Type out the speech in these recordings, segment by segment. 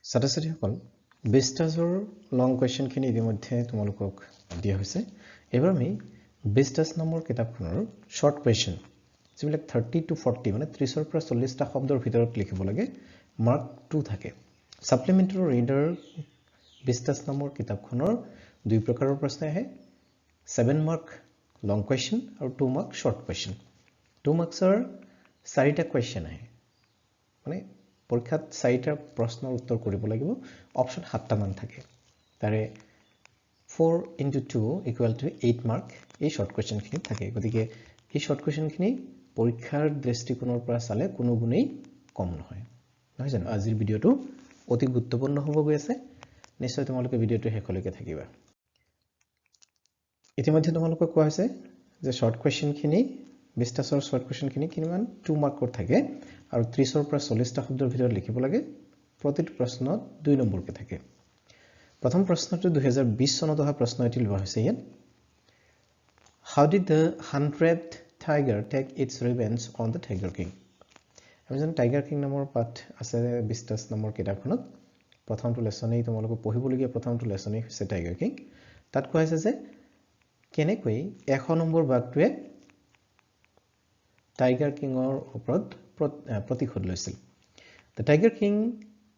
ছাত্ৰ-ছাত্ৰীসকল Vistasৰ লং কোৱেশ্চন খিনি ইতিমধ্যে তোমালোকক দিয়া হৈছে এবাৰ আমি Vistas নামৰ কিতাপখনৰ শৰ্ট কোৱেশ্চন যিবিলাক 30 to 40 মানে 30 ৰ পৰা 40 টা শব্দৰ ভিতৰত লিখিব লাগে মাৰ্ক 2 থাকে সাপ্লিমেন্টাৰী ৰিডাৰ Vistas নামৰ কিতাপখনৰ দুই প্ৰকাৰৰ প্ৰশ্ন আহে 7 মাৰ্ক লং কোৱেশ্চন আৰু 2 মাৰ্ক শৰ্ট কোৱেশ্চন 2 মাৰ্কছৰ 4টা কোৱেশ্চন আহে মানে পৰীক্ষাত 4টা প্ৰশ্নৰ উত্তৰ কৰিব লাগিব অপচন 7টা মান থাকে তাৰে 4 into 2 equal to 8 mark এই শৰ্ট কোৱেশ্চন খিনি থাকে গতিকে এই শৰ্ট কোৱেশ্চন খিনি পৰীক্ষাৰ দৃষ্টিকোণৰ পৰা চালে কোনো গুণেই কম নহয় নহয় জানো আজিৰ ভিডিওটো অতি গুৰুত্বপূৰ্ণ হ'ব গৈ আছে নিশ্চয় তোমালোকে ভিডিওটো শেষলৈকে থাকিবা ইতিমধ্যে তোমালোকক কোৱা হৈছে যে শৰ্ট কোৱেশ্চন খিনি Vistasৰ শৰ্ট কোৱেশ্চন খিনি কিমান 2 মাৰ্কৰ থাকে আৰু 30 ৰ পৰা 40 টা শব্দৰ ভিতৰত লিখিব লাগে প্ৰতিটো প্ৰশ্নত 2 নম্বৰকে থাকে প্ৰথম প্ৰশ্নটো 2020 চনত অহা প্ৰশ্ন এটি লোৱা হৈছে ইয়াত How did the 100th tiger take its revenge on the tiger king আমি জানো টাইগাৰ কিং নামৰ পাঠ আছে Vistas নামৰ কিতাপখনত প্ৰথমটো লেসনেই তোমালোকক পঢ়িবলগীয়া প্ৰথমটো লেসনেই হৈছে টাইগাৰ কিং তাত কোৱা হৈছে যে কেনেকৈ 100 নম্বৰ বাক্যে টাইগাৰ কিংৰ ওপৰত প্ৰতিশোধ লৈছিল The tiger king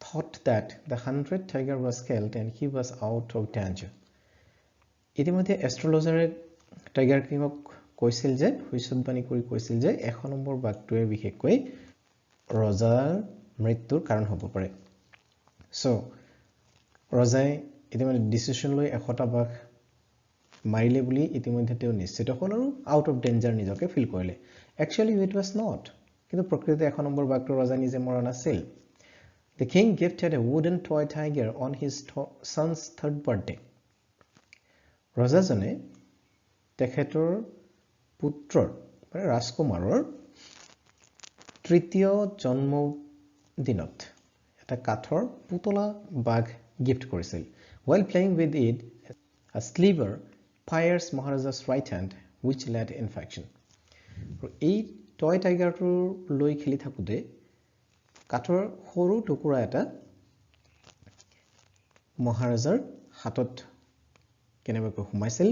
thought that the 100th tiger was killed and he was out of danger. ইতিমধ্যে এষ্ট্ৰলজাৰে টাইগাৰ কিংক কৈছিল যে ভৱিষ্যৎবাণী কৰি কৈছিল যে 100 নম্বৰ বাক্যটোৱে বিশেষকৈ ৰজাৰ মৃত্যুৰ কাৰণ হ'ব পাৰে সো ৰজাই ইতিমধ্যে ডিসিশন লৈ 100টা বাঘ মাৰিলে বুলি ইতিমধ্যে তেওঁ নিশ্চিত হ'ল আৰু আউট অফ ডেঞ্জাৰ নিজকে ফিল কৰিলে একচুয়ালি ইট ওয়াজ নট কিন্তু প্ৰকৃততে 100 নম্বৰ বাক্য ৰজা নিজে মৰা নাছিল The king gifted a wooden toy tiger on his son's 3rd birthday. ৰজাজনে তেখেতৰ পুত্ৰৰ মানে ৰাজকুমাৰৰ তৃতীয় জন্মদিনত এটা কাঠৰ পুতলা বাঘ গিফ্ট কৰিছিল While playing with it, a sliver pierced Maharaja's right hand, which led to infection. এই টয় টাইগাৰটোৰ লৈ খেলি থাকোতে কাঠৰ সৰু টুকুৰা এটা মহাৰাজাৰ হাতত কেনেবাকৈ সোমাইছিল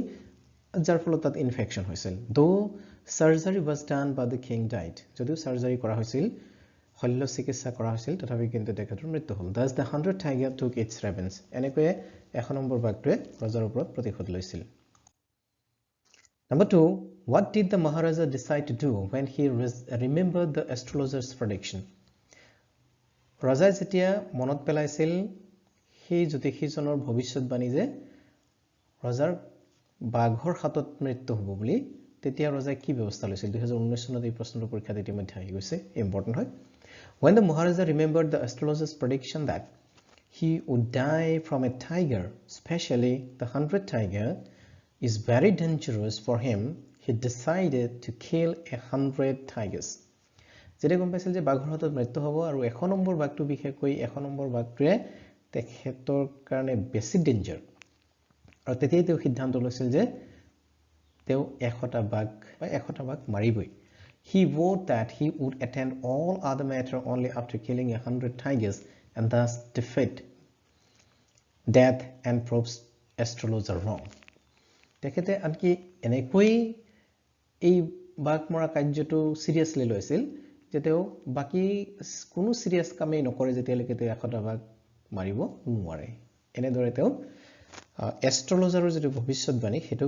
যাৰ ফলত তাত ইনফেকশন হৈছিল though surgery was done but the king died যদিও সাৰ্জাৰি কৰা হৈছিল শল্য চিকিৎসা কৰা হৈছিল তথাপি কিন্তু তেখেতৰ মৃত্যু হ'ল thus the 100th tiger took its revenge এনেকৈ 100 নম্বৰ বাঘটোৱে ৰজাৰ ওপৰত প্ৰতিশোধ লৈছিল Number 2 what did the Maharaja decide to do when he remembered the astrologer's prediction ৰজাই যেতিয়া মনত পেলাইছিল সেই জ্যোতিষীজনৰ ভৱিষ্যৎবাণী যে ৰজাৰ বাঘৰ হাতত মৃত্যু হ'ব বুলি তেতিয়া ৰজাই কি ব্যৱস্থা লৈছিল 2019 চনত এই প্ৰশ্নটো পৰীক্ষাত ইতিমধ্যে আহি গৈছে ইম্পৰ্টেন্ট হয় When the Maharaja remembered the astrologer's prediction that he would die from a tiger especially the 100th tiger is very dangerous for him he decided to kill 100 tigers যেটা গম পাইছিল যে বাঘৰ হাতত মৃত্যু হ'ব আৰু 100 নম্বৰ বাঘটো বিশেষকৈ 100 নম্বৰ বাঘটোৱে তেখেতৰ কাৰণে বেছি ডেঞ্জাৰ আৰু তেতিয়াই তেওঁ সিদ্ধান্ত লৈছিল যে তেওঁ 100টা বাঘ মাৰিবই He vowed that he would attend all other matter only after killing 100 tigers and thus defeat death and proves astrologer wrong. তেখেতে আনকি এনেকৈ এই বাঘ মৰা কাৰ্যটো সিৰিয়াসলি লৈছিল যে তেওঁ বাকি কোনো সিৰিয়াস কামেই নকৰে যেতিয়ালৈকে তেওঁ 100টা বাঘ মাৰিব নোৱাৰে এনেদৰে তেওঁ এষ্ট্ৰলজাৰৰ যিটো ভৱিষ্যৎবাণী হেতু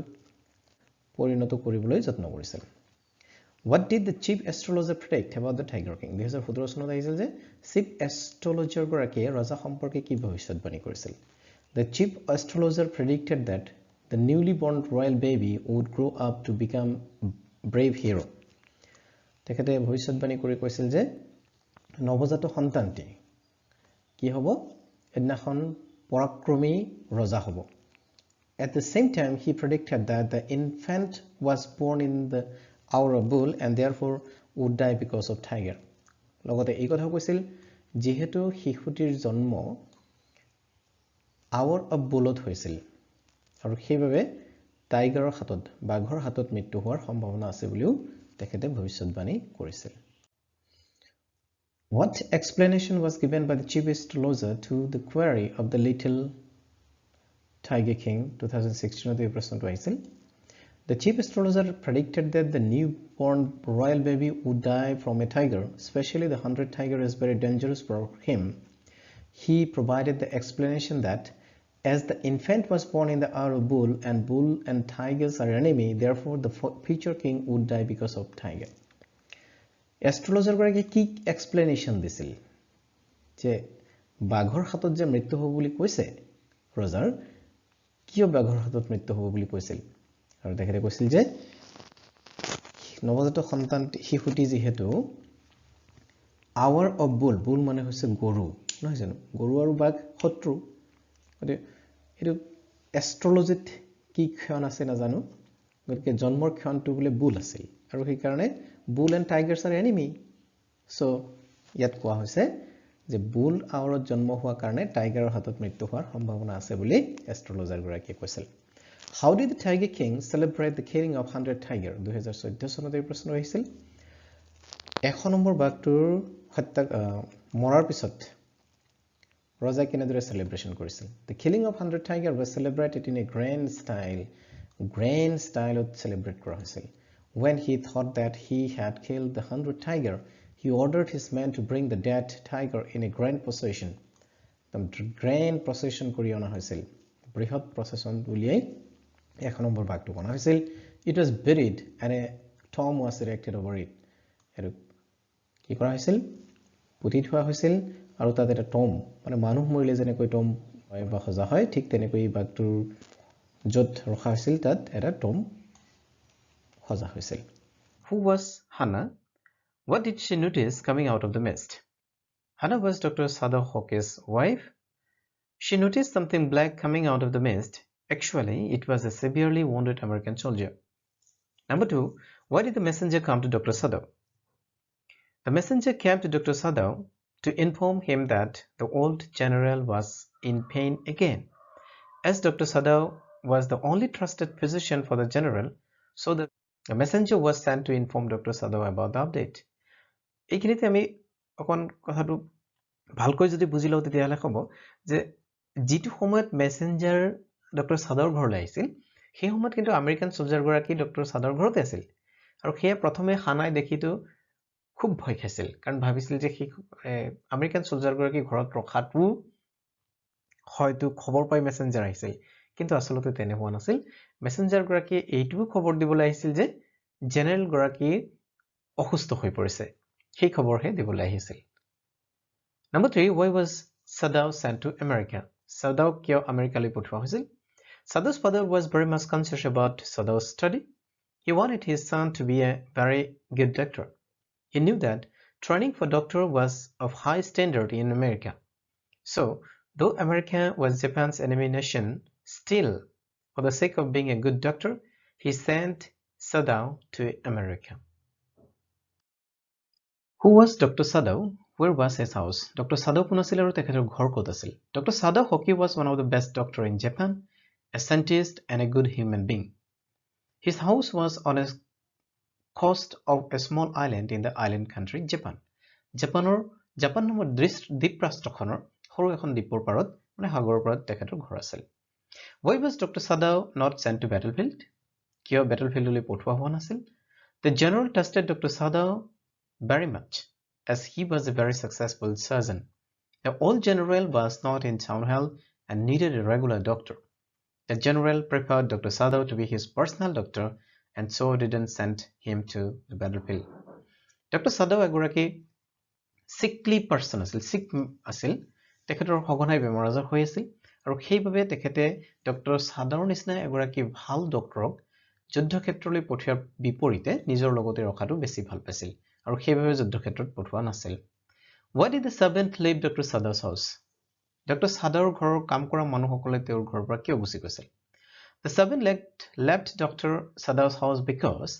পৰিণত কৰিবলৈ যত্ন কৰিছিল What did the chief astrologer predict about the tiger king 2017 চনত আহিছিল যে chief astrologer গৰাকীয়ে ৰজা সম্পৰ্কে কি ভৱিষ্যৎবাণী কৰিছিল The chief astrologer predicted that the newly born royal baby would grow up to become brave hero তেখেতে ভৱিষ্যৎবাণী কৰি কৈছিল যে নৱজাত সন্তানটি কি হ'ব এদিনাখন পৰাক্ৰমী ৰজা হ'ব At the same time he predicted that the infant was born in the hour of bull and therefore would die because of tiger লগতে এই কথা কৈছিল যেহেতু শিশুটিৰ জন্ম hour of bullত হৈছিল আৰু সেইভাবে টাইগাৰৰ হাতত বাঘৰ হাতত মৃত্যু হোৱাৰ সম্ভাৱনা আছে বুলিও তেখেতে ভৱিষ্যৎবাণী কৰিছিল What explanation was given by the chief astrologer to the query of the little tiger king? 2016 এই প্ৰশ্নটো আহিছিল। The chief astrologer predicted that the newborn royal baby would die from a tiger, especially the 100 tiger is very dangerous for him. He provided the explanation that as the infant was born in the hour of bull and tigers are enemy, therefore the future king would die because of tiger. Astrologer গৰাকী কি explanation দিছিল যে বাঘৰ হাতত যে মৃত্যু হ'ব বুলি কৈছে ৰজাৰ কিয় বাঘৰ হাতত মৃত্যু হ'ব বুলি কৈছিল আৰু তেখেতে কৈছিল যে নৱজাত সন্তান শিশুটি যেহেতু hour of bull মানে হৈছে গৰু নহয় জানো গৰু আৰু বাঘ শত্ৰু এটো এষ্ট্ৰলজিত কি ক্ষণ আছে না জানো গতিকে জন্মৰ ক্ষণটো বলে বুল আছিল আৰু সেই কাৰণে bull and tigers are enemy so ইয়াত কোৱা হৈছে যে বুল আওৰত জন্ম হোৱা কাৰণে টাইগাৰৰ হাতত মৃত্যু হোৱাৰ সম্ভাৱনা আছে বুলি এষ্ট্ৰলজাৰ গৰাকীয়ে কৈছিল How did the tiger king celebrate the killing of 100 tiger 2014 চনত এই প্ৰশ্ন আহিছিল 1 নম্বৰ বাঘটোৰ হত্যা মৰাৰ পিছত ৰজা কেনেদৰে সেলিব্ৰেশন কৰিছিল The killing of 100 tiger was celebrated in a grand style of celebrate কৰা হৈছিল When he thought that he had killed the 100 tiger, he ordered his men to bring the dead tiger in a grand procession. The grand procession কৰি অনা হৈছিল বৃহৎ procession বুলিয়ে এক number ভাগটো বনা হৈছিল It was buried and a tomb was erected over it. আৰু কি কৰা হৈছিল পুতি থোৱা হৈছিল আৰু তাত এটা টম মানে মানুহ মৰিলে যেনেকৈ টম বা সজা হয় ঠিক তেনেকৈ এই ভাগটোৰ য'ত ৰখা হৈছিল তাত এটা টম সজা হৈছিল Who was Hannah? What did she notice coming out of the mist? Hannah was Dr. Sadao Hoke's wife. She noticed something black coming out of the mist. Actually, it was a severely wounded American soldier. Number 2, why did the messenger come to Dr. Sadao? The messenger came to Dr. Sadao to inform him that the old general was in pain again. As Dr. Sadao was the only trusted physician for the general, so the messenger was sent to inform Dr. Sadao about the update. এইখিনিতে আমি অকন কথাটো ভালকৈ যদি বুজি লওঁ তেতিয়াহলে হ'ব যে যেটো সময়ত মেসেঞ্জাৰ ডক্টৰ সাদাৰ ঘৰলৈ আহিছিল সেই সময়ত কিন্তু আমেৰিকান সোলজাৰ গৰাকী ডক্টৰ সাদাৰ ঘৰতে আছিল আৰু সেই প্ৰথমে হানাই দেখিটো খুব ভয় খাইছিল কাৰণ ভাবিছিল যে সেই আমেৰিকান সোলজাৰ গৰাকী ঘৰত ৰখাটো হয়তো খবৰ পাই মেসেঞ্জাৰ আহিছিল কিন্তু আসলতে তেনে হোৱা নাছিল মেসেঞ্জাৰ গৰাকী এইটো খবৰ দিবলৈ আহিছিল যে জেনাৰেল গৰাকী অসুস্থ হৈ পৰিছে সেই খবৰহে দিবলৈ আহিছিল Number 3, why was Sadao sent to America? Sadao কিয় আমেৰিকালৈ পঠোৱা হৈছিল Sadao's father was very much conscious about Sadao's study. He wanted his son to be a very good doctor. He knew that training for doctor was of high standard in America. So, though America was Japan's enemy nation, still, for the sake of being a good doctor, he sent Sadao to America. Who was Dr. Sadao? Where was his house? Dr. Sadao কোনাছিল আৰু তেখেতৰ ঘৰ ক'ত আছিল Dr. Sadao Hoki was one of the best doctor in Japan, a scientist and a good human being. His house was on a coast of a small island in the island country Japan. Japan নামৰ দ্বীপৰাষ্ট্ৰখনৰ সৰু এখন দ্বীপৰ পাৰত মানে সাগৰৰ পাৰত তেখেতৰ ঘৰ আছিল Why was Dr. Sadao not sent to battlefield? কিয় battlefield-লৈ পঠোৱা হোৱা নাছিল The general trusted Dr. Sadao very much as he was a very successful surgeon. The old general was not in sound health and needed a regular doctor. The general preferred Dr. Sadao to be his personal doctor and so didn't send him to the battlefield. Dr. Sadao এগৰাকী sickly person আছিল sick আছিল তেখেতৰ সঘনাই বেমাৰ আজাৰ হৈ আছিল আৰু সেইভাবে তেখেতে ডক্টৰ সাদাওৰ নিচিনা এগৰাকী ভাল ডক্টৰক যুদ্ধক্ষেত্ৰলৈ পঠিওৱাৰ বিপৰীতে নিজৰ লগতে ৰখাটো বেছি ভাল পাইছিল আৰু সেইভাবে যুদ্ধক্ষেত্ৰত পঠোৱা নাছিল Why did the servant leave Dr. Sadao's house? Dr. Sadaoৰ ঘৰৰ কাম কৰা মানুহসকলে তেওঁৰ ঘৰৰ পৰা কিয় গুচি গৈছিল The servant left Dr. Sadao's house because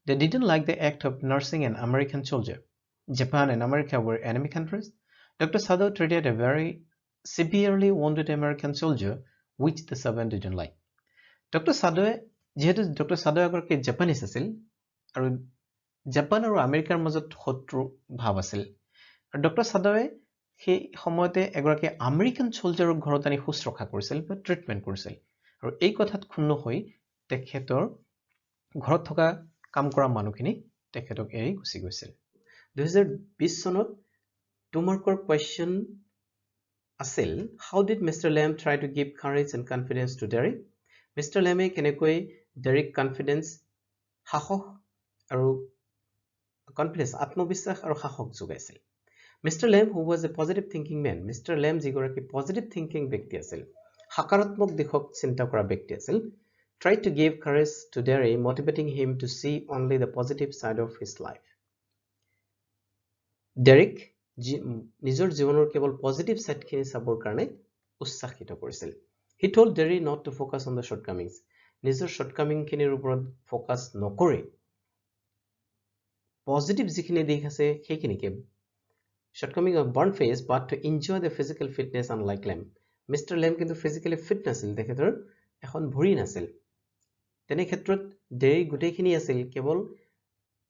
they didn't like the act of nursing an American soldier. Japan and America were enemy countries. Dr. Sadao treated a very severely wounded American soldier, which the servant didn't like. Dr. Sadao যেহেতু Dr. Sadao এগৰাকী Japanese আছিল আৰু Japan আৰু আমেৰিকাৰ মাজত শত্ৰু ভাৱ আছিল ডক্টৰ সাদাৱে সেই সময়তে এগৰাকী আমেৰিকান সোলজাৰৰ ঘৰত আনি শুশ্ৰূষা কৰিছিল বা ট্ৰিটমেণ্ট কৰিছিল আৰু এই কথাত ক্ষুণ্ণ হৈ তেখেতৰ ঘৰত থকা কাম কৰা মানুহখিনি তেখেতক এৰি গুচি গৈছিল 2020 চনত 2 মাৰ্কৰ কোৱেশ্চন আছিল how did Mr. Lamb try to give courage and confidence to Derek Mr. Lamb কেনেকৈ Derek confidence সাহস আৰু confidence আত্মবিশ্বাস আৰু সাহস যোগাইছিল Mr. Lamb, who was a positive thinking man, Mr. Lamb যিগৰাকী positive thinking ব্যক্তি আছিল, সকাৰাত্মক দিশক চিন্তা কৰা ব্যক্তি আছিল, tried to give courage to Derry, motivating him to see only the positive side of his life. Derek নিজৰ জীৱনৰ কেৱল positive side খিনি চাবৰ কাৰণে উৎসাহিত কৰিছিল. He told Derry not to focus on the shortcomings. নিজৰ shortcoming খিনিৰ ওপৰত focus নকৰি positive যিখিনি দিশ আছে সেইখিনিকে shortcoming of burnt face but to enjoy the physical fitness unlike Lamb. Mr. Lamb কিন্তু physically fit নাছিল তেখেতৰ এখন ভৰি নাছিল তেনে ক্ষেত্ৰত দেৰি গুটেইখিনি আছিল কেৱল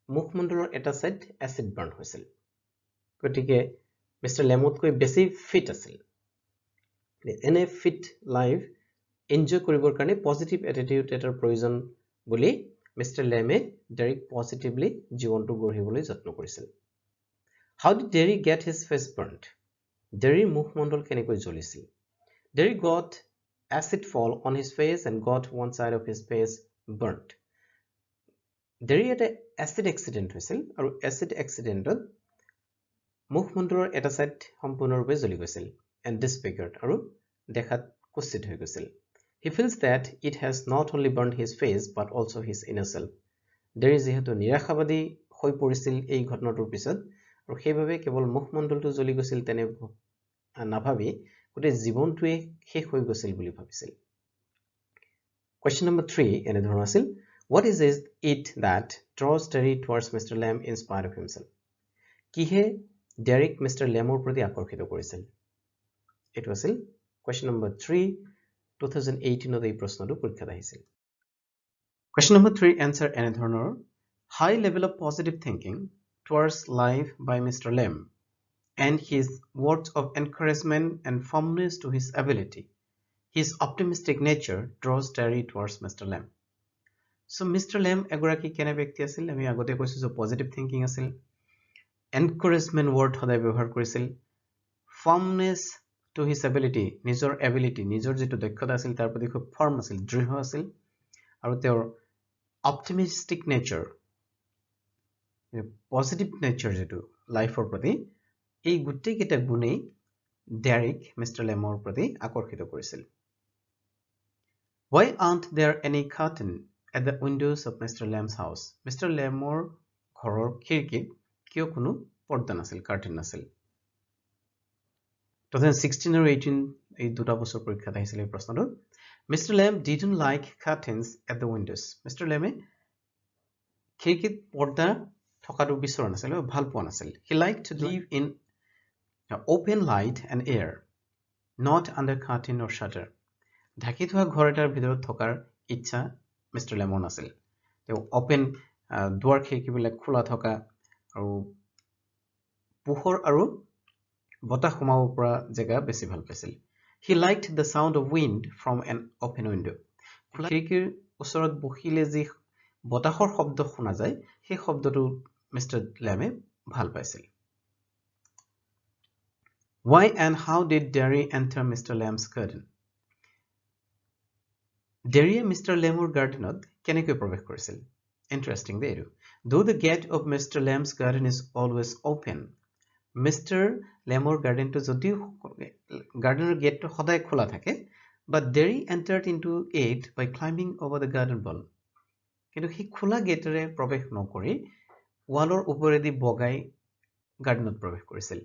মুখমণ্ডলৰ এটা সাইড এসিড বাৰ্ন হৈছিল গতিকে মিস্টাৰ লেমতকৈ বেছি ফিট আছিল এনে ফিট লাইফ এনজয় কৰিবৰ কাৰণে পজিটিভ এটিটিউড এটাৰ প্ৰয়োজন বুলি মিস্টাৰ লেমে ডাইৰেক্ট পজিটিভলি জীৱনটো গঢ়িবলৈ যত্ন কৰিছিল How did Derry get his face burnt? Derry মুখমণ্ডল কেনেকৈ জ্বলিছিল? Derry got acid fall on his face and got one side of his face burnt. Derry এটা acid accident হৈছিল আৰু acid accidentত মুখমণ্ডলৰ এটা সাইড সম্পূৰ্ণৰূপে জ্বলি গৈছিল and disfigured আৰু দেখাত কুৎসিত হৈ গৈছিল. He feels that it has not only burned his face but also his inner self. Derry যিহেতু নিৰাশাবাদী হৈ পৰিছিল এই ঘটনাটোৰ পিছত আৰু সেইভাবে কেৱল মুখমণ্ডলটো জ্বলি গৈছিল তেনে নাভাবি গোটেই জীৱনটোৱে শেষ হৈ গৈছিল বুলি ভাবিছিল Question number 3 এনে ধৰণৰ আছিল What is it that draws Derry towards Mr. Lamb in spite of himself? কিহে Derek Mr. Lambৰ প্ৰতি আকৰ্ষিত কৰিছিল এইটো আছিল Question number 3 2018 ত এই প্ৰশ্নটো পৰীক্ষাত আহিছিল Question number 3 answer এনে ধৰণৰ High level of positive thinking towards life by Mr. Lamb and his words of encouragement and firmness to his ability. His optimistic nature draws Derry towards Mr. Lamb. So Mr. Lamb এগৰাকী কেনে ব্যক্তি আছিল আমি আগতে কৈছো যে positive thinking আছিল এনকাৰেজমেন্ট word সদায় ব্যৱহাৰ কৰিছিল firmness to his ability নিজৰ যেটো দক্ষতা আছিল তাৰ প্ৰতি খুব ফাৰ্ম আছিল দৃঢ় আছিল আৰু তেওঁৰ optimistic nature positive nature যেটো লাইফৰ প্ৰতি এই গুটেই কেটা গুণেই ডেৰিক মিস্টাৰ লেমৰ প্ৰতি আকৰ্ষিত কৰিছিল Why aren't there any curtain at the windows of Mr. Lamb's house? Mr. Lamor ঘৰৰ খিৰিকীত কিয় কোনো পৰ্দা নাছিল কাৰ্টেন নাছিল 2016 আৰু 18 এই দুটা বছৰ পৰীক্ষাত আহিছিল এই প্ৰশ্নটো Mr. Lamb didn't like curtains at the windows. Mr. Lamb খিৰিকীত পৰ্দা থকাটো বিচৰা নাছিল ভাল পোৱা নাছিল He liked to live in open light and air not under curtain or shutter ঢাকি থোৱা ঘৰ এটাৰ ভিতৰত থকাৰ ইচ্ছা মিস্টাৰ লেমৰ নাছিল তেওঁ ওপেন দুৱাৰ খিৰিকীবিলাক খোলা থকা আৰু পোহৰ আৰু বতাহ সোমাব পৰা জায়গা বেছি ভাল পাইছিল He liked the sound of wind from an open window খিৰিকীৰ ওচৰত বহিলে যি বতাহৰ শব্দ শুনা যায় সেই শব্দটো মিস্টাৰ লেমে ভাল পাইছিল Why and how did Derry enter Mr. Lamb's garden? Derry Mr. Lamor gardenot কেনেকৈ প্ৰৱেশ কৰিছিল Interesting দেই Though the gate of Mr. Lamb's garden is always open Mr. Lamor garden to যদিও gardener gate to সদায় খোলা থাকে but Derry entered into it by climbing over the garden wall কিন্তু হি খোলা গেটেৰে প্ৰৱেশ নকৰি ওয়ালৰ ওপৰেদি বগাই গাৰ্ডেনত প্ৰৱেশ কৰিছিল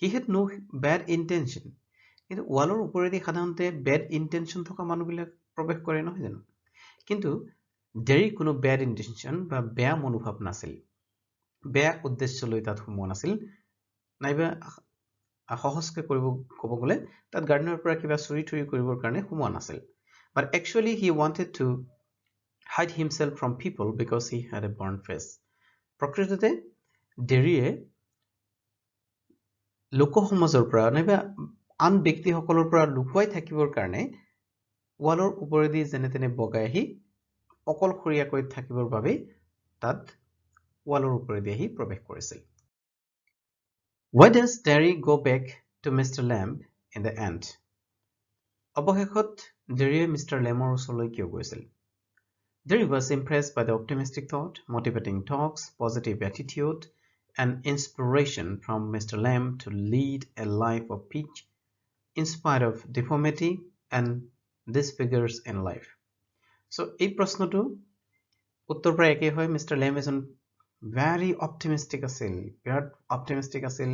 He had no bad intention কিন্তু ওয়ালৰ ওপৰেদি সাধাৰণতে bad intention থকা মানুহবিলাক প্ৰৱেশ কৰে নহয় জানো কিন্তু ডেৰি কোনো bad intention বা বেয়া মনোভাৱ নাছিল বেয়া উদ্দেশ্য লৈ তাত সোমোৱা নাছিল নাইবা সহজকৈ ক'ব গলে তাত গাৰ্ডেনৰ পৰা কিবা চুৰি থুৰি কৰিবৰ কাৰণে সোমোৱা নাছিল but actually he wanted to hide himself from people because he had a burnt face প্ৰকৃততে ডেৰিয়ে লোক সমাজৰ পৰা নাইবা আন ব্যক্তিসকলৰ পৰা লুকুৱাই থাকিবৰ কাৰণে ৱালৰ ওপৰেদি যেনে তেনে বগাই আহি অকলশৰীয়াকৈ থাকিবৰ বাবে তাত ৱালৰ ওপৰেদি আহি প্ৰৱেশ কৰিছিল। Why does Derry go back to Mr. Lamb in the end? অৱশেষত ডেৰীয়ে মিষ্টাৰ লেমৰ ওচৰলৈ কিয় গৈছিল? Derry was impressed by the optimistic thought, motivating talks, positive attitude, and inspiration from Mr. Lamb to lead a life of peace in spite of deformity and disfigures in life. So, এই প্ৰশ্নটো উত্তৰ প্ৰায় একেই হয়। Mister লেম এজন very optimistic আছিল, বিৰাট optimistic আছিল,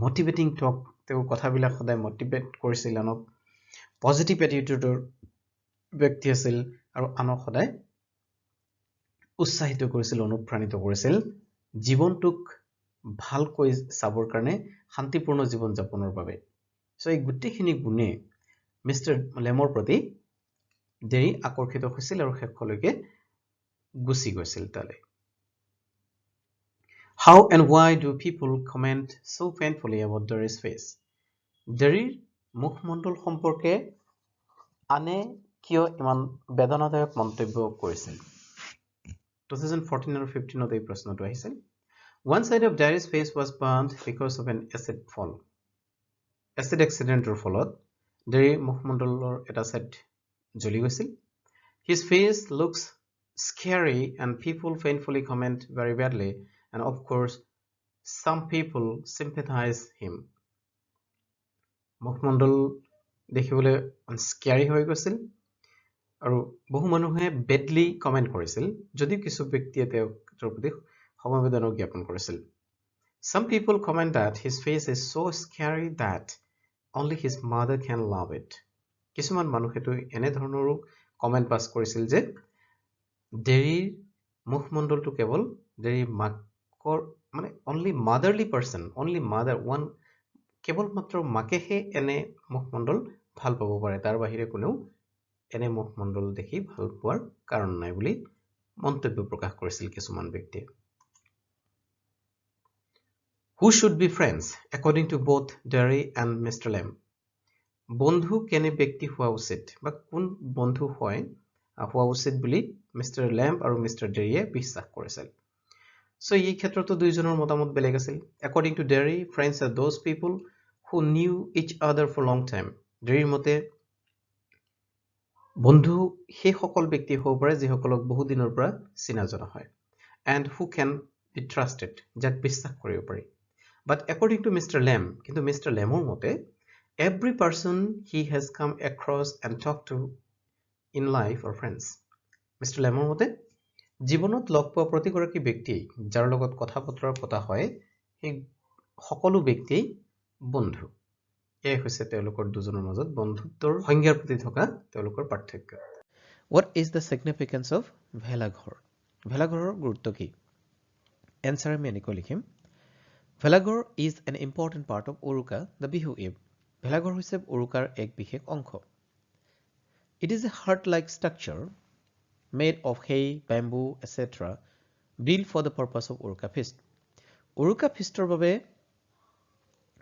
motivating talk, তেওঁৰ কথাবিলাক সদায় motivate কৰিছিল, আনক positive attitudeৰ ব্যক্তি আছিল আৰু আনক সদায় উৎসাহিত কৰিছিল, অনুপ্ৰাণিত কৰিছিল জীৱনটোক ভালকৈ চাবৰ কাৰণে, শান্তিপূৰ্ণ জীৱন যাপনৰ বাবে। সো এই গোটেইখিনি গুণে মিষ্টাৰ লেমৰ প্ৰতি ডেৰী আকৰ্ষিত হৈছিল আৰু শেষলৈকে গুচি গৈছিল তালৈ। How and why do people comment so painfully about Derry's face? ডেৰীৰ মুখমণ্ডল সম্পৰ্কে আনে কিয় ইমান বেদনাদায়ক মন্তব্য কৰিছিল? 2014 আৰু 15ত এই প্ৰশ্নটো আহিছিল। One side of Derry's face was burned because of an acid fall. Acid accidentor ফলত ডেৰীৰ মুখমণ্ডলৰ এটা সাইড জ্বলি গৈছিল। His face looks scary and people painfully comment very badly, and of course some people sympathize him. মুখমণ্ডল দেখিবলৈ স্ক্যাৰি হৈ গৈছিল আৰু বহু মানুহে বেডলি কমেন্ট কৰিছিল, যদিও কিছু ব্যক্তিয়ে তেওঁৰ প্ৰতি সমবেদনা জ্ঞাপন কৰিছিল। Some people comment that his face is so scary that only his mother can love it. কিছুমান মানুহেতো এনে ধৰণৰো কমেন্ট পাছ কৰিছিল যে ডেৰীৰ মুখমণ্ডলটো কেৱল ডেৰীৰ মাকৰ মানে only motherly person, only mother one, কেৱল মাত্ৰ মাকেহে এনে মুখমণ্ডল ভাল পাব পাৰে, তাৰ বাহিৰে কোনেও এনে মুখমণ্ডল দেখি ভাল পোৱাৰ কাৰণ নাই বুলি মন্তব্য প্ৰকাশ কৰিছিল কিছুমান ব্যক্তিয়ে। Who should be friends according to both Derry and Mr. Lamb? বন্ধু কেনে ব্যক্তি হোৱা উচিত বা কোন বন্ধু হোৱা উচিত বুলি মিষ্টাৰ লেম্ব আৰু মিষ্টাৰ ডেৰীয়ে বিশ্বাস কৰিছিল। সো এই ক্ষেত্ৰতো দুইজনৰ মতামত বেলেগ আছিল। According to Derry, friends are those people who knew each other for long time. ডেৰীৰ মতে বন্ধু সেই সকল ব্যক্তি হ'ব পাৰে যিসকলক বহু দিনৰ পৰা চিনা জনা হয়, and who can be trusted, যাক বিশ্বাস কৰিব পাৰি। But according to Mr. Lamb, কিন্তু মিষ্টাৰ লেমৰ মতে every person he has come across and talked to in life are friends. Mr. লেমৰ মতে জীৱনত লগ পোৱা প্ৰতিগৰাকী ব্যক্তি যাৰ লগত কথা বতৰা পতা হয় সেই সকলো ব্যক্তি বন্ধু। এই হৈছে তেওঁলোকৰ দুজনৰ মাজত বন্ধুত্বৰ সংজ্ঞাৰ প্ৰতি থকা তেওঁলোকৰ পাৰ্থক্য। What is the significance of ভেলাঘৰ? ভেলাঘৰৰ গুৰুত্ব কি? এনসাৰ আমি এনেকৈ লিখিম। ভেলাঘৰ is an important part of Uruka, the Bihu Eve. ভেলাঘৰ হৈছে উৰুকাৰ এক বিশেষ অংশ। It is a heart-like structure made of hay, bamboo, etc. built for the purpose of Uruka feast. Uruka feastor বাবে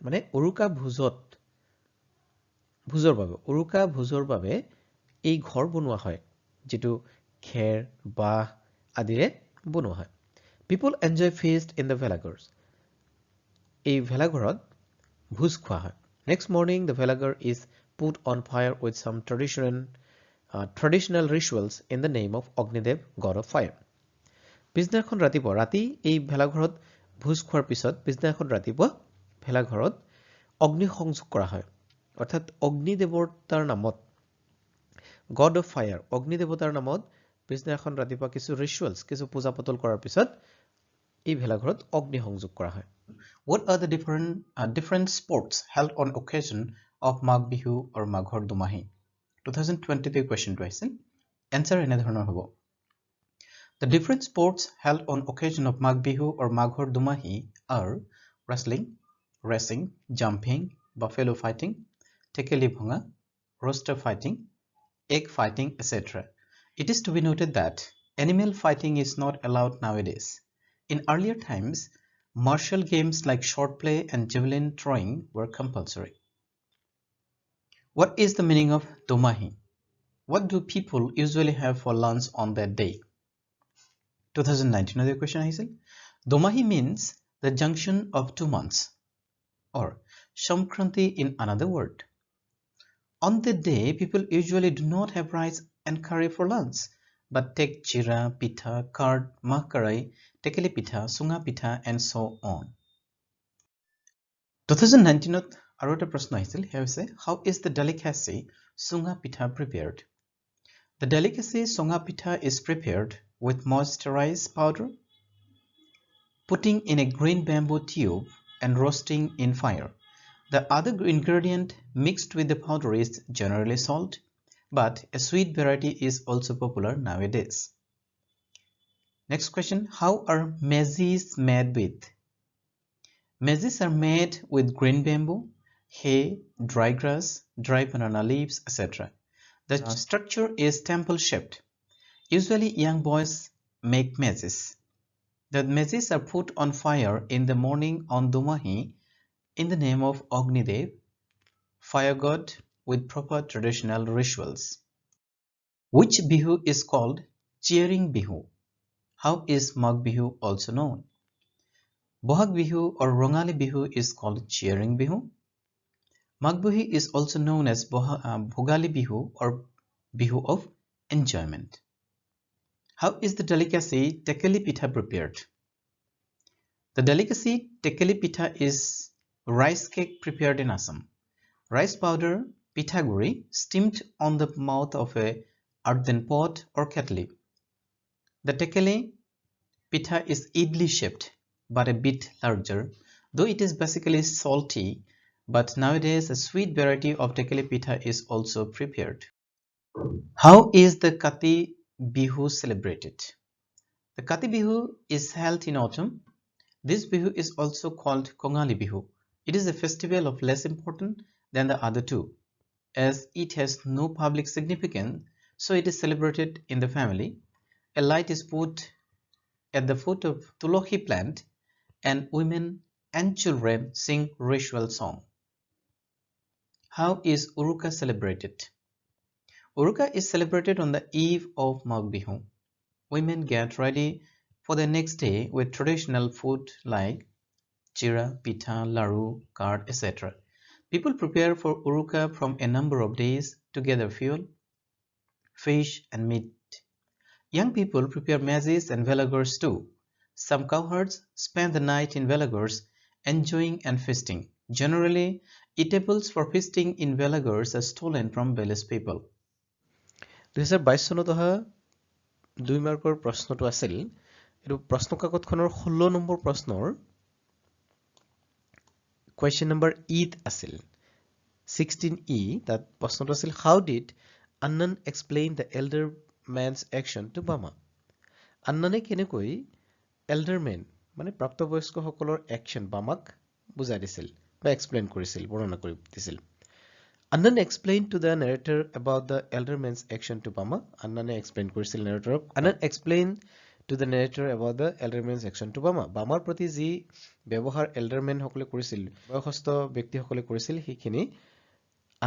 মানে উৰুকা ভোজৰ বাবে এই ঘৰ বনোৱা হয়, যেটো খেৰ, বাঁহ আদিৰে বনোৱা হয়। People enjoy feast in the velagors. এই ভেলাঘৰত ভোজ খোৱা হয়। Next morning, the velagar is put on fire with some traditional rituals in the name of Agnidev, god of fire. পিছদিনাখন ৰাতি এই ভেলাঘৰত ভোজ খোৱাৰ পিছত পিছদিনাখন ৰাতিপুৱা ভেলাঘৰত অগ্নি সংযোগ কৰা হয়, অৰ্থাৎ অগ্নি দেৱতাৰ নামত, god of fire, অগ্নি দেৱতাৰ নামত পিছদিনাখন ৰাতিপুৱা কিছু ৰিচুৱেলছ, কিছু পূজা পাতল কৰাৰ পিছত এই ভেলাঘৰত অগ্নি সংযোগ কৰা হয়। What are the different sports held on occasion of Magh Bihu or Maghor Dumahi? 2020 কুৱেশ্যনটো আহিছিল। এনসাৰ এনে ধৰণৰ হ'ব। The different sports held on occasion of Magh Bihu or Maghor Dumahi are wrestling, racing, jumping, buffalo fighting, tekeli bhanga, rooster fighting, egg fighting, etc. It is to be noted that animal fighting is not allowed nowadays. In earlier times, Martial games like short play and javelin throwing were compulsory. What is the meaning of Domahi? What do people usually have for lunch on that day? 2019 other question আহিছিল. Domahi means the junction of 2 months, or Shamkranti in another word. On that day, people usually do not have rice and curry for lunch, but take jira, pitha, curd, magh karai, tekeli pitha, sunga pitha, and so on. 2019 আৰু এটা প্ৰশ্ন আহিছিল, সেয়া হৈছে, how is the delicacy sunga pitha prepared? The delicacy sunga pitha is prepared with moisturized powder, putting in a green bamboo tube and roasting in fire. The other ingredient mixed with the powder is generally salt, but a sweet variety is also popular nowadays. Next question, how are mezes made with? Mezes are made with green bamboo, hay, dry grass, dry banana leaves, etc. The structure is temple shaped. Usually young boys make mezes. The mezes are put on fire in the morning on Domahi in the name of Agnidev, fire god, with proper traditional rituals. Which Bihu is called cheering Bihu? How is Magh Bihu also known? Bohag Bihu or Rongali Bihu is called cheering Bihu. Magh Bihu is also known as Bhogali Bihu or Bihu of enjoyment. How is the delicacy tekeli pitha prepared? The delicacy tekeli pitha is rice cake prepared in Assam. Rice powder, pithaguri, steamed on the mouth of a earthen pot or kettle. The tekeli pitha is idli shaped, but a bit larger, though it is basically salty, but nowadays a sweet variety of tekeli pitha is also prepared. How is the Kati Bihu celebrated? The Kati Bihu is held in autumn. This Bihu is also called Kongali Bihu. It is a festival of less importance than the other two, as it has no public significance, so it is celebrated in the family. A light is put at the foot of Tulohi plant, and women and children sing ritual song. How is Uruka celebrated? Uruka is celebrated on the eve of Magh Bihu. Women get ready for the next day with traditional food like chira, pitha, laru, curd, etc. People prepare for Uruka from a number of days to gather fuel, fish, and meat. Young people prepare mezes and velagars too. Some cowherds spend the night in velagars, enjoying and feasting. Generally, eatables for feasting in velagars are stolen from village people. 2022 চনত অহা 2 মাৰ্কৰ প্ৰশ্নটো আছিল, এইটো প্ৰশ্ন কাকতখনৰ 16 number প্ৰশ্নৰ question number E আছিল 16E. তাত প্ৰশ্নটো আছিল, how did Annan explain the elder man's action to Bama? আন্নানে কেনেকৈ elder man মানে প্ৰাপ্তবয়স্কসকলৰ action বামাক বুজাই দিছিল বা explain কৰিছিল, বৰ্ণনা কৰি দিছিল. Annan explained to the narrator about the elder man's action to Bama. Annane explained কৰিছিল narrator. Annan explained to the narrator about the elder man's action to Bama. Bamar প্ৰতি যি ব্যৱহাৰ elder man সকলে কৰিছিল, বয়সস্থ ব্যক্তি সকলে কৰিছিল, সেইখিনি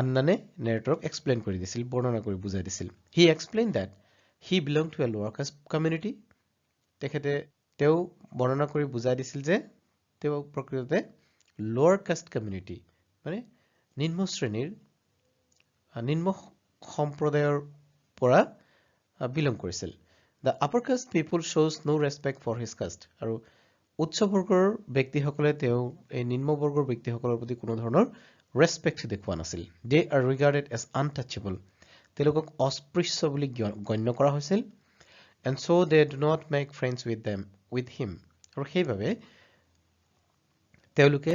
Annane narratorক explain কৰি দিছিল, বৰ্ণনা কৰি বুজাই দিছিল. He explained that he belonged to a lower caste community. তেখেতে তেওঁ বৰ্ণনা কৰি বুজাই দিছিল যে তেওঁ প্ৰকৃততে lower caste community মানে নিম্ন শ্ৰেণীৰ নিম্ন সম্প্ৰদায়ৰ পৰা বিলং কৰিছিল. The upper caste people shows no respect for his caste. আৰু উচ্চ বৰ্গৰ ব্যক্তিসকলে তেওঁ এই নিম্ন বৰ্গৰ ব্যক্তিসকলৰ প্ৰতি কোনো ধৰণৰ ৰেসপেক্ট দেখুৱা নাছিল. They are regarded as untouchable. তেওঁলোকক অস্পৃশ্য বুলি গণ্য কৰা হৈছিল. And so they do not make friends with him. আৰু সেইভাৱে তেওঁলোকে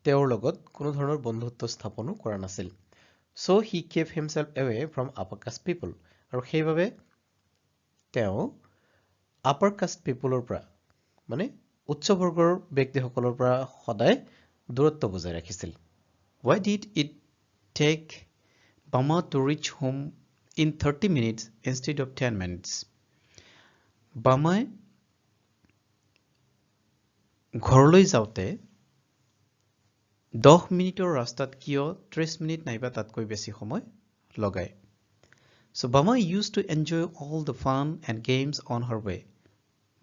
তেওঁৰ লগত কোনো ধৰণৰ বন্ধুত্ব স্থাপন কৰা নাছিল. So he kept himself away from upper caste people. আৰু সেইভাৱে তেওঁ upper caste peopleৰ পৰা মানে উচ্চ বৰ্গৰ ব্যক্তিসকলৰ পৰা সদায় দূৰত্ব বজাই ৰাখিছিল. Why did it take Bama to reach home in 30 minutes instead of 10 minutes? Bamaই ঘৰলৈ যাওঁতে 10 মিনিটৰ ৰাস্তাত কিয় 30 মিনিট নাইবা তাতকৈ বেছি সময় লগায় So Bama used to enjoy all the fun and games on her way.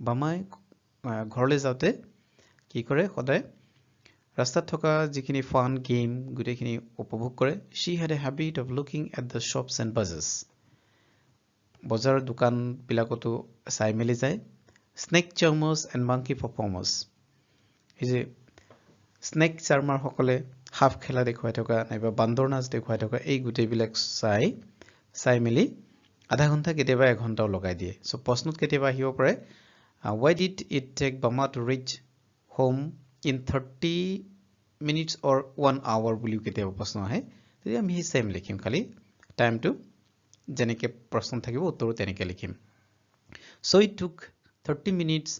Bamai ঘৰলৈ যাওঁতে কি কৰে সদায় ৰাস্তাত থকা যিখিনি ফান গেম গুটেখিনি উপভোগ কৰে She had a habit of looking at the shops and bazaars. বজাৰ দোকান বিলাকতো চাই মেলি যায় Snake charmers and monkey performers. এই যে স্নেক চাৰ্মাৰ সকলে হাফ খেলা দেখুৱাই থকা নাইবা বান্দৰ নাচ দেখুৱাই থকা এই গুটেবিলাক চাই মেলি আধা ঘণ্টা কেতিয়াবা 1 ঘণ্টাও লগাই দিয়ে সো প্ৰশ্নত কেতিয়াবা আহিব পাৰে why did it take Bama to reach home in 30 minutes or 1 hour বুলি কেতিয়াবা প্ৰশ্ন আহে তেতিয়া আমি সেম লিখিম খালি টাইমটো যেনেকৈ প্ৰশ্ন থাকিব উত্তৰ তেনেকৈ লিখিম so it took 30 minutes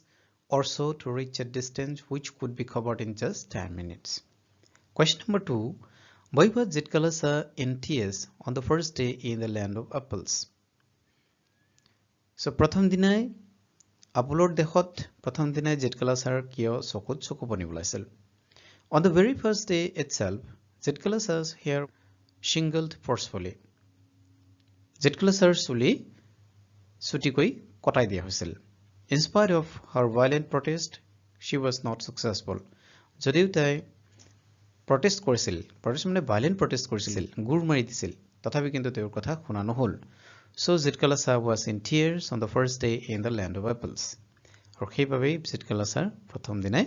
or so to reach a distance which could be covered in just 10 minutes. Question number 2. Why was Zitkala-Sa in tears on the first day in the land of apples? So pratham dinai apolor dekhot pratham dinai Zitkala-Sar kiyo sokut sokopani ulaisil. On the very first day itself, Zitkala-Sa's hair shingled forcefully. Zitkala-Sar suli sutikoi kotai dia hoisil. In spite of her violent protest, she was not successful. যদিও তাই protest কৰিছিল protest মানে violent protest কৰিছিল গুৰ মাৰি দিছিল তথাপি কিন্তু তেওঁৰ কথা শুনা নহল so Zitkala-Sa was in tears on the first day in the land of apples আৰু সেইভাবে Zitkala-Sa প্ৰথম দিনাই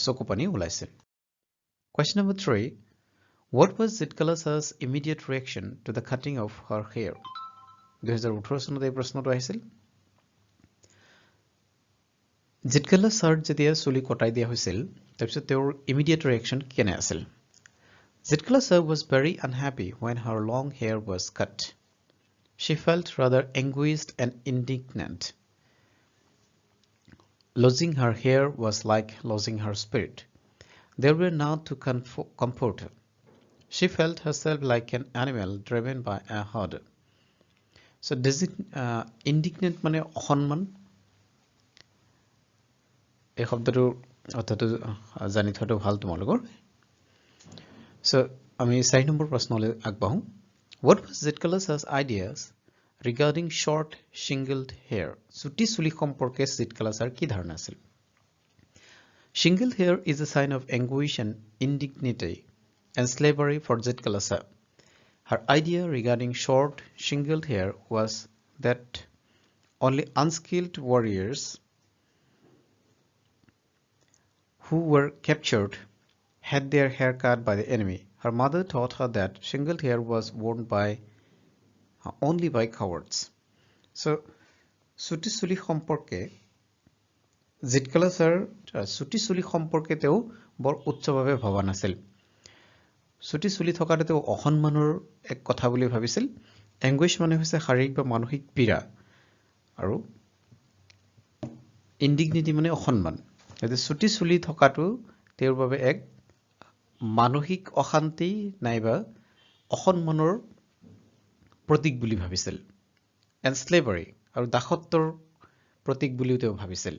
চকু পানী ওলাইছিল question number 3 what was Zitkala-Sa's immediate reaction to the cutting of her hair 2018 চনত এই প্ৰশ্নটো আহিছিল Zitkala-Sar যেতিয়া চুলি কটাই দিয়া হৈছিল তাৰপিছত তেওঁৰ immediate reaction কেনে আছিল Zitkala-Sa was very unhappy when her long hair was cut. She felt rather anguished and indignant. Losing her hair was like losing her spirit. There were none to comfort her. She felt herself like an animal driven by a herd. So indignant মানে অসন্মান এই শব্দটো অর্থাৎ জানি থোৱাটো ভাল তোমালোকৰ So, আমি 4 number প্ৰশ্নলৈ আগবাঢ়ো What was Zitkala-Sa's ideas regarding short shingled hair? চুটি চুলি সম্পৰ্কে Zitkala-Sar কি ধাৰণা আছিল Shingled hair is a sign of anguish and indignity and slavery for Zitkala-Sa. Her idea regarding short shingled hair was that only unskilled warriors who were captured had their hair cut by the enemy. Her mother taught her that shingled hair was worn only by cowards. So, Suti Suli সম্পর্কে Zitkala-Sar Suti Suli সম্পর্কে তেও বৰ উচ্চভাৱে ভবা নাছিল Suti Suli থকাটো তেও অসন্মানৰ এক কথা বুলি ভাবিছিল anguish মানে হৈছে শাৰীৰিক বা মানসিক পীড়া আৰু indignity মানে অসন্মান এতে Suti Suli থকাটো তেওঁৰ বাবে এক মানসিক অশান্তি নাইবা অসন্মানৰ প্ৰতীক বুলি ভাবিছিল and slavery আৰু দাসত্বৰ প্ৰতীক বুলিও তেওঁ ভাবিছিল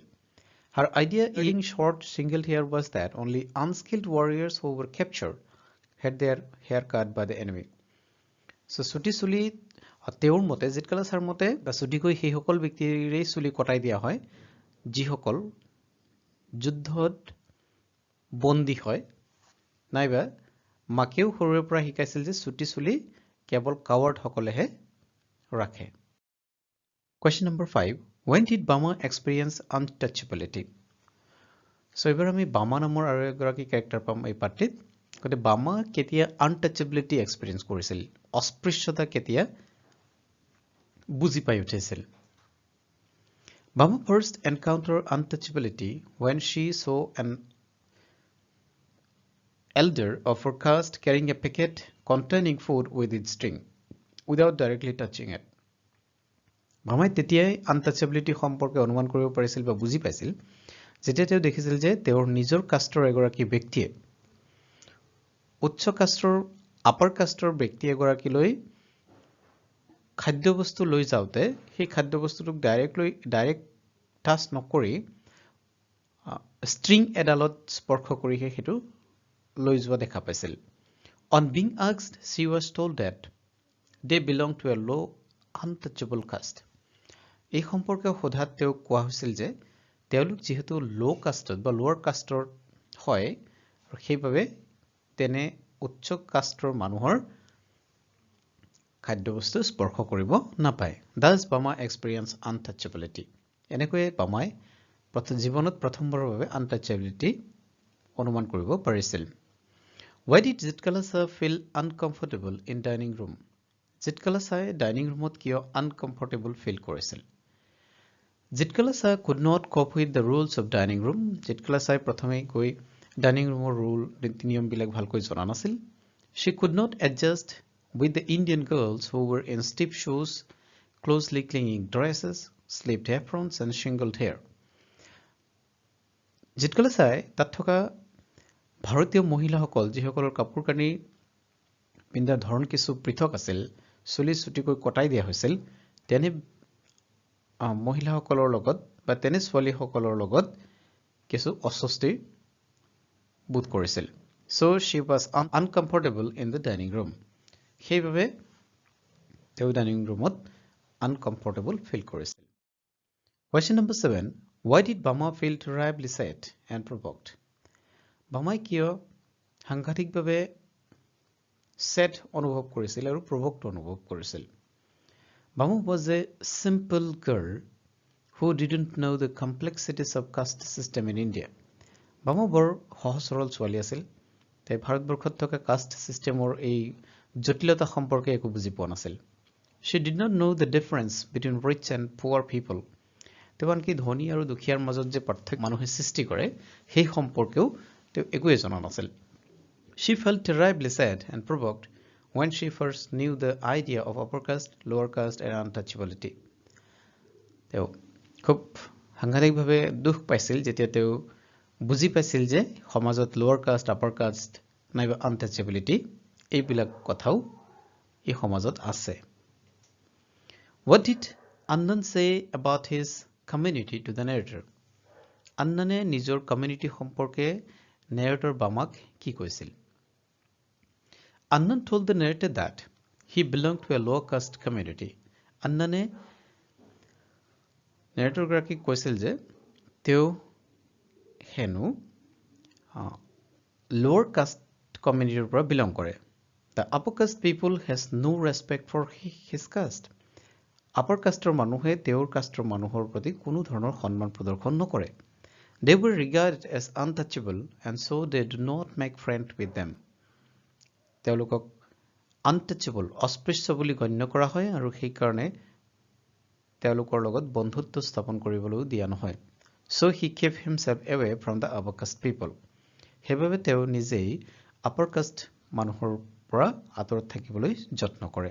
Her idea in short shingled hair was that only unskilled warriors who were captured had their hair cut by the enemy. So Suti Suli তেওঁৰ মতে Zitkala-Sar মতে বা ছুটিকৈ সেই সকল ব্যক্তিৰে চুলি কটাই দিয়া হয় যিসকল যুদ্ধত বন্দী হয় নাইবা মাকেও সৰুৰে পৰা শিকাইছিল যে ছুটি চুলি কেৱল কাৱাৰ্ড সকলেহে ৰাখে Question number 5 When did Bama experience untouchability? So এবাৰ আমি Bama নামৰ আৰু এগৰাকী ক্যাৰেক্টাৰ পাম এই পাঠটিত গতে Bama কেতিয়া untouchability এক্সপেৰিয়েন্স কৰিছিল অস্পৃশ্যতা কেতিয়া বুজি পাই উঠিছিল Bama first encountered untouchability when she saw an elder of her caste carrying a packet containing food with its string without directly touching it. Bama তেতিয়াই untouchability সম্পৰ্কে অনুমান কৰিব পাৰিছিল বা বুজি পাইছিল যেতিয়া তেওঁ দেখিছিল যে তেওঁৰ নিজৰ কাষ্টৰ এগৰাকী ব্যক্তিয়ে উচ্চ কাষ্টৰ আপাৰ কাষ্টৰ ব্যক্তি এগৰাকী লৈ খাদ্যবস্তু লৈ যাওতে সেই খাদ্যবস্তুটোক ডাইৰেক্ট টাচ নকৰি string এডালত স্পৰ্শ কৰিহে হেতু লৈ যোৱা দেখা পাইছিল on being asked she was told that they belong to a low untouchable caste এই সম্পৰ্কে সোধাত তেওঁ কোৱা হৈছিল যে তেওঁলোক যেহেতু লো কাষ্টত বা লোৱাৰ কাষ্টৰ হয় আৰু সেইভাবে তেনে উচ্চ কাষ্টৰ মানুহৰ খাদ্যবস্তু স্পৰ্শ কৰিব নাপায় thus Bama experience untouchability এনেকৈ বামাই জীৱনত প্ৰথমবাৰৰ বাবে untouchability অনুমান কৰিব পাৰিছিল why did Zitkala-Sa feel uncomfortable in dining room Zitkala-Sa dining ৰুমত কিয় uncomfortable feel কৰিছিল Zitkala-Sa could not cope with the rules of dining room Zitkala-Sa প্ৰথমে কৈ ডাইনিং ৰুমৰ ৰুল নিয়ম বিলাক ভালকৈ জনা নাছিল she could not adjust with the Indian girls who were in stiff shoes closely clinging dresses slipped aprons and shingled hair Zitkala-Sa তাত থকা ভাৰতীয় মহিলাসকল যিসকলৰ কাপোৰ কানি পিন্ধাৰ ধৰণ কিছু পৃথক আছিল চুলি চুটিকৈ কটাই দিয়া হৈছিল তেনে মহিলাসকলৰ লগত বা তেনে ছোৱালীসকলৰ লগত কিছু অস্বস্তি বোধ কৰিছিল so she was uncomfortable in the dining room সেইভাবে তেওঁ ডাইনিং ৰুমত uncomfortable feel কৰিছিল question number 7 why did Bama feel terribly sad and provoked বামাই কিয় সাংঘাতিকভাৱে sad অনুভৱ কৰিছিল আৰু provoked অনুভৱ কৰিছিল Bama was a simple girl who didn't know the complexities of caste system in India Bama বৰ সহজ সৰল ছোৱালী আছিল তাই ভাৰতবৰ্ষত থকা caste systemৰ এই জটিলতা সম্পৰ্কে একো বুজি পোৱা নাছিল she did not know the difference between rich and poor people তেৱানকি ধনী আৰু দুখীয়াৰ মাজত যে পাৰ্থক্য মানুহে সৃষ্টি কৰে সেই সম্পৰ্কেও তেওঁ একোৱে জনা নাছিল she felt terribly sad and provoked when she first knew the idea of upper caste lower caste and untouchability তেওঁ খুব সাংঘাতিকভাৱে দুখ পাইছিল যেতিয়া তেওঁ বুজি পাইছিল যে সমাজত lower caste upper caste নাইবা untouchability এইবিলাক কথাও এই সমাজত আছে what did Annan say about his community to the narrator Annane নিজৰ community সম্পৰ্কে narrator Bamak কি কৈছিল Annan told the narrator that he belonged to a low caste community Annane narrator গৰাকী কৈছিল যে তেওঁ হেনু lower caste community পৰা belong কৰে the upper caste people has no respect for his caste upper caste মানুহে তেওঁৰ caste মানুহৰ প্ৰতি কোনো ধৰণৰ সন্মান প্ৰদৰ্শন নকৰে they were regarded as untouchable and so they do not make friends with them তেওঁলোকক untouchable অস্পৃশ্য বুলি গণ্য কৰা হয় আৰু সেই কাৰণে তেওঁলোকৰ লগত বন্ধুত্ব স্থাপন কৰিবলৈ দিয়া নহয় so he kept himself away from the upper caste people হেবাবে তেওঁ নিজেই upper caste মানুহৰ পৰা আঁতৰত থাকিবলৈ যত্ন কৰে